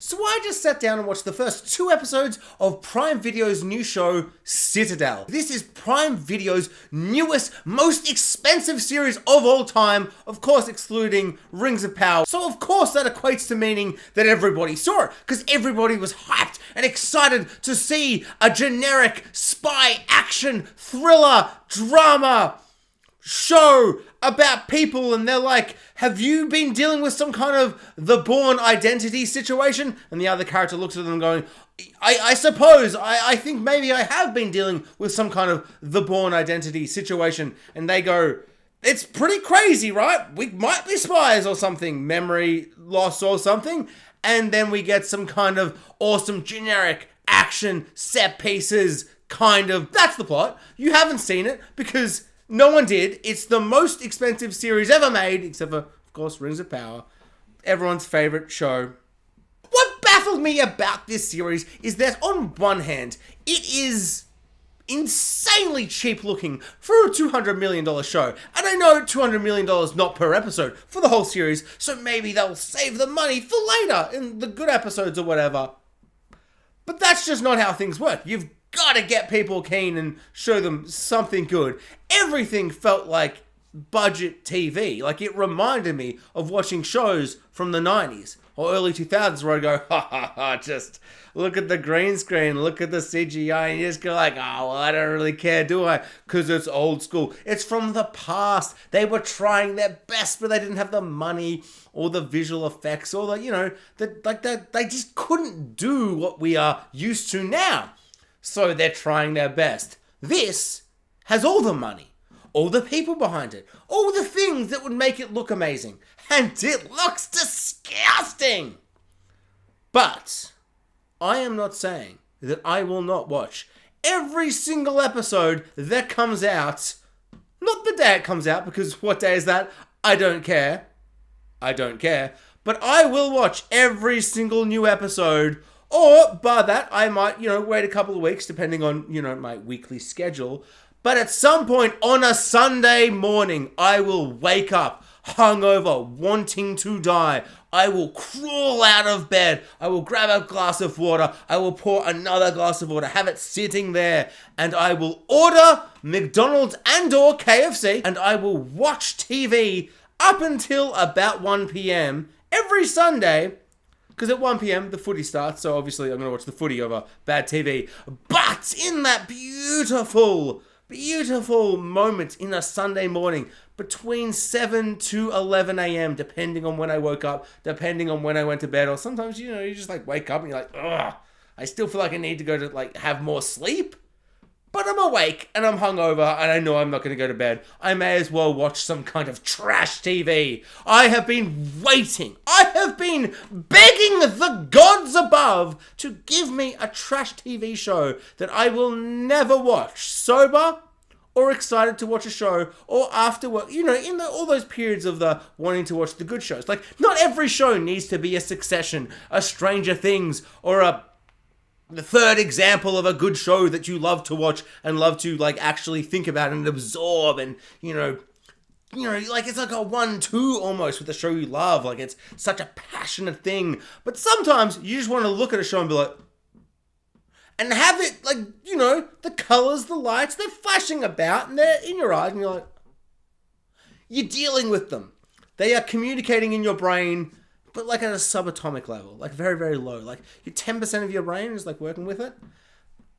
So I just sat down and watched the first 2 episodes of Prime Video's new show, Citadel. This is Prime Video's newest, most expensive series of all time, of course excluding Rings of Power. So of course that equates to meaning that everybody saw it, because everybody was hyped and excited to see a generic spy action thriller drama show about people, and they're like, have you been dealing with some kind of the Bourne Identity situation? And the other character looks at them going, I suppose, I think maybe I have been dealing with some kind of the Bourne Identity situation. And they go, it's pretty crazy, right? We might be spies or something, memory loss or something. And then we get some kind of awesome generic action set pieces, kind of. That's the plot. You haven't seen it because no one did. It's the most expensive series ever made, except for, of course, Rings of Power. Everyone's favorite show. What baffled me about this series is that, on one hand, it is insanely cheap looking for a $200 million show. And I know $200 million not per episode for the whole series, so maybe they'll save the money for later in the good episodes or whatever. But that's just not how things work. You've gotta get people keen and show them something good. Everything felt like budget TV. Like, it reminded me of watching shows from the 90s or early 2000s where I go, just look at the green screen, look at the CGI, and you just go like, oh, well, I don't really care, do I? Because it's old school. It's from the past. They were trying their best, but they didn't have the money or the visual effects or the, they just couldn't do what we are used to now. So they're trying their best. This has all the money, all the people behind it, all the things that would make it look amazing. And it looks disgusting. But I am not saying that I will not watch every single episode that comes out. Not the day it comes out, because what day is that? I don't care. But I will watch every single new episode. Or, bar that, I might, wait a couple of weeks, depending on, my weekly schedule. But at some point on a Sunday morning, I will wake up hungover, wanting to die. I will crawl out of bed. I will grab a glass of water. I will pour another glass of water, have it sitting there. And I will order McDonald's and or KFC. And I will watch TV up until about 1 p.m. every Sunday. Because at 1 p.m, the footy starts, so obviously I'm going to watch the footy over bad TV. But in that beautiful moment in a Sunday morning, between 7 to 11 a.m, depending on when I woke up, depending on when I went to bed, or sometimes, you just wake up and you're like, ugh, I still feel like I need to go to have more sleep. But I'm awake and I'm hungover and I know I'm not going to go to bed. I may as well watch some kind of trash TV. I have been waiting. I have been begging the gods above to give me a trash TV show that I will never watch sober or excited to watch a show or after work. All those periods of the wanting to watch the good shows. Not every show needs to be a Succession, a Stranger Things, or the third example of a good show that you love to watch and love to actually think about and absorb, and it's like a 1-2 almost with the show you love. It's such a passionate thing. But sometimes you just want to look at a show and be like, and have it the colors, the lights, they're flashing about and they're in your eyes and you're like, you're dealing with them. They are communicating in your brain, but at a subatomic level, very, very low. Your 10% of your brain is working with it.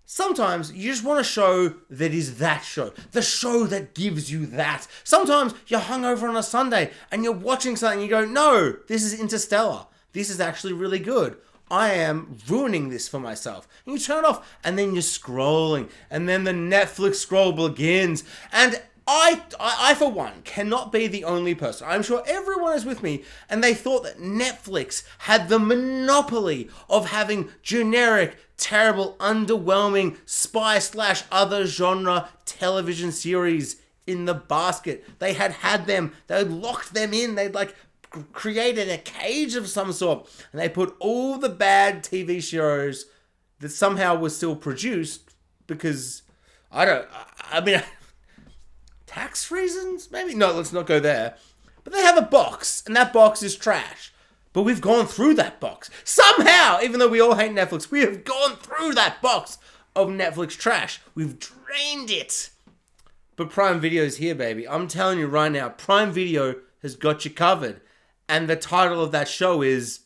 Sometimes you just want a show that is that show. The show that gives you that. Sometimes you're hungover on a Sunday and you're watching something and you go, no, this is Interstellar. This is actually really good. I am ruining this for myself. And you turn it off and then you're scrolling. And then the Netflix scroll begins. And I, for one, cannot be the only person. I'm sure everyone is with me, and they thought that Netflix had the monopoly of having generic, terrible, underwhelming spy/other genre television series in the basket. They had them. They had locked them in. They'd created a cage of some sort, and they put all the bad TV shows that somehow were still produced because tax reasons? Maybe? No, let's not go there. But they have a box, and that box is trash. But we've gone through that box. Somehow, even though we all hate Netflix, we have gone through that box of Netflix trash. We've drained it. But Prime Video's here, baby. I'm telling you right now, Prime Video has got you covered. And the title of that show is...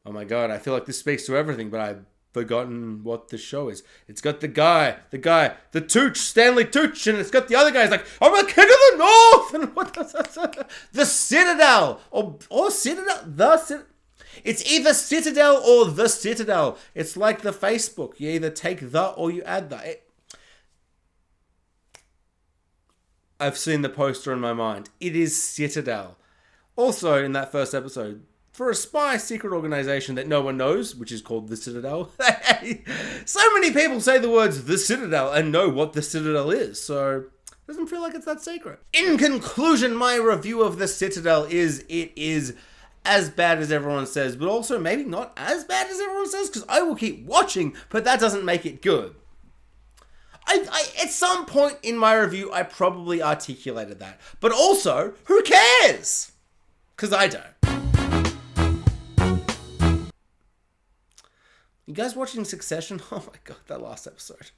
Oh my god, I feel like this speaks to everything, but I've forgotten what the show is. It's got the Tooch, Stanley Tooch, and it's got the other guy. It's like, I'm a king of the North! And what the Citadel! Or Citadel? It's either Citadel or the Citadel. It's like the Facebook. You either take the or you add the. I've seen the poster in my mind. It is Citadel. Also, in that first episode, for a spy secret organization that no one knows, which is called the Citadel. So many people say the words the Citadel and know what the Citadel is, so it doesn't feel like it's that secret. In conclusion, my review of the Citadel is it is as bad as everyone says, but also maybe not as bad as everyone says, because I will keep watching, but that doesn't make it good. At some point in my review, I probably articulated that. But also, who cares? Because I don't. You guys watching Succession? Oh my god, that last episode.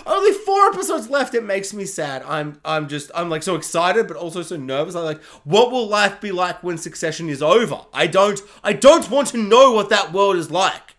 Only 4 episodes left. It makes me sad. I'm like so excited, but also so nervous. I'm like, what will life be like when Succession is over? I don't want to know what that world is like.